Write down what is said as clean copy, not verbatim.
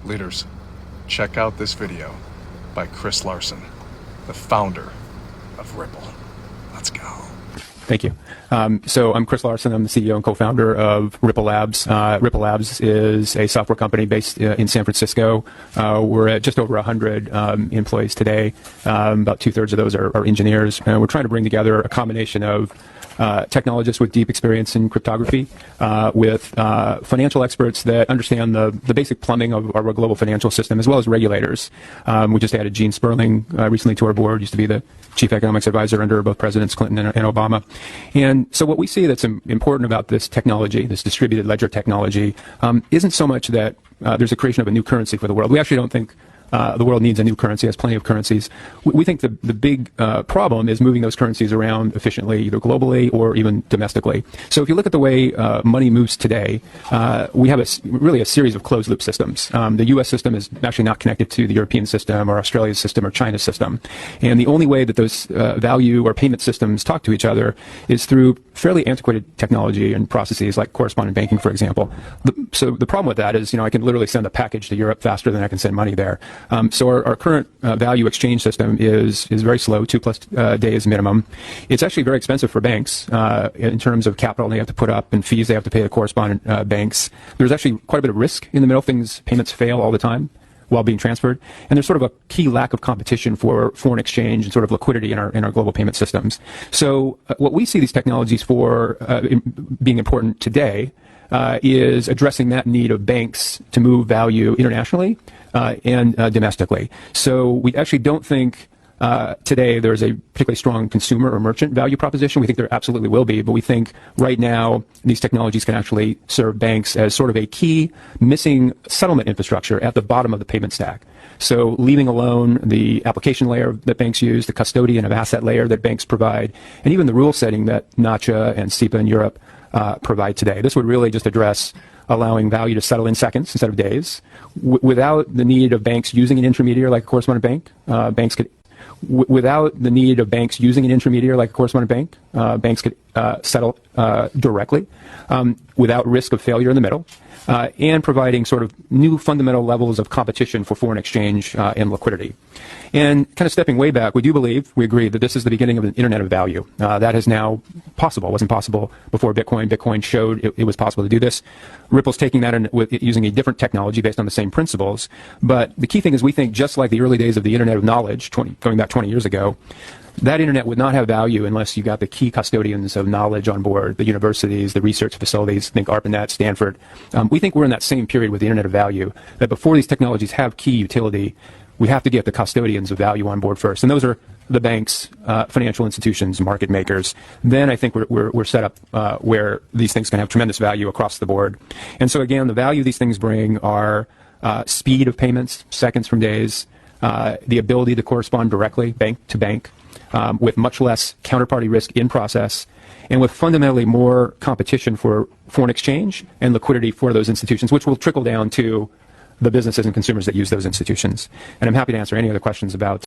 Leaders, check out this video by Chris Larsen, the founder of Ripple. Let's go. Thank you. So I'm Chris Larsen. I'm the CEO and co-founder of Ripple Labs. Ripple Labs is a software company based in San Francisco. We're at just over 100 employees today. About 2/3 of those are engineers. And we're trying to bring together a combination of technologists with deep experience in cryptography, with financial experts that understand the basic plumbing of our global financial system, as well as regulators. We just added Gene Sperling recently to our board, used to be the chief economics advisor under both Presidents Clinton and Obama. And so what we see that's important about this technology, this distributed ledger technology, isn't so much that there's a creation of a new currency for the world. We actually don't think the world needs a new currency, has plenty of currencies. We think the big problem is moving those currencies around efficiently, either globally or even domestically. So if you look at the way money moves today, we have really a series of closed loop systems. The U.S. system is actually not connected to the European system or Australia's system or China's system. And the only way that those value or payment systems talk to each other is through fairly antiquated technology and processes like correspondent banking, for example. So the problem with that is, I can literally send a package to Europe faster than I can send money there. So our current value exchange system is very slow, 2+ days minimum. It's actually very expensive for banks in terms of capital they have to put up and fees they have to pay the correspondent banks. There's actually quite a bit of risk in the middle. Payments fail all the time while being transferred. And there's sort of a key lack of competition for foreign exchange and sort of liquidity in our global payment systems. So what we see these technologies for being important today is addressing that need of banks to move value internationally and domestically. So we actually don't think today there's a particularly strong consumer or merchant value proposition. We think there absolutely will be, but we think right now these technologies can actually serve banks as sort of a key missing settlement infrastructure at the bottom of the payment stack. So leaving alone the application layer that banks use, the custodian of asset layer that banks provide, and even the rule setting that NACHA and SEPA in Europe provide today. This would really just address allowing value to settle in seconds instead of days, without the need of banks using an intermediary like a correspondent bank. Without the need of banks using an intermediary like a correspondent bank, banks could settle directly without risk of failure in the middle, and providing sort of new fundamental levels of competition for foreign exchange and liquidity. And kind of stepping way back, we agree that this is the beginning of an internet of value. That is now possible. It wasn't possible before Bitcoin. Bitcoin showed it was possible to do this. Ripple's taking that and using a different technology based on the same principles. But the key thing is we think just like the early days of the internet of knowledge, going back 20 years ago, that internet would not have value unless you got the key custodians of knowledge on board, the universities, the research facilities, think ARPANET, Stanford. We think we're in that same period with the internet of value, that before these technologies have key utility, we have to get the custodians of value on board first. And those are the banks, financial institutions, market makers. Then I think we're set up where these things can have tremendous value across the board. And so again, the value these things bring are speed of payments, seconds from days, the ability to correspond directly bank to bank, with much less counterparty risk in process, and with fundamentally more competition for foreign exchange and liquidity for those institutions, which will trickle down to the businesses and consumers that use those institutions. And I'm happy to answer any other questions about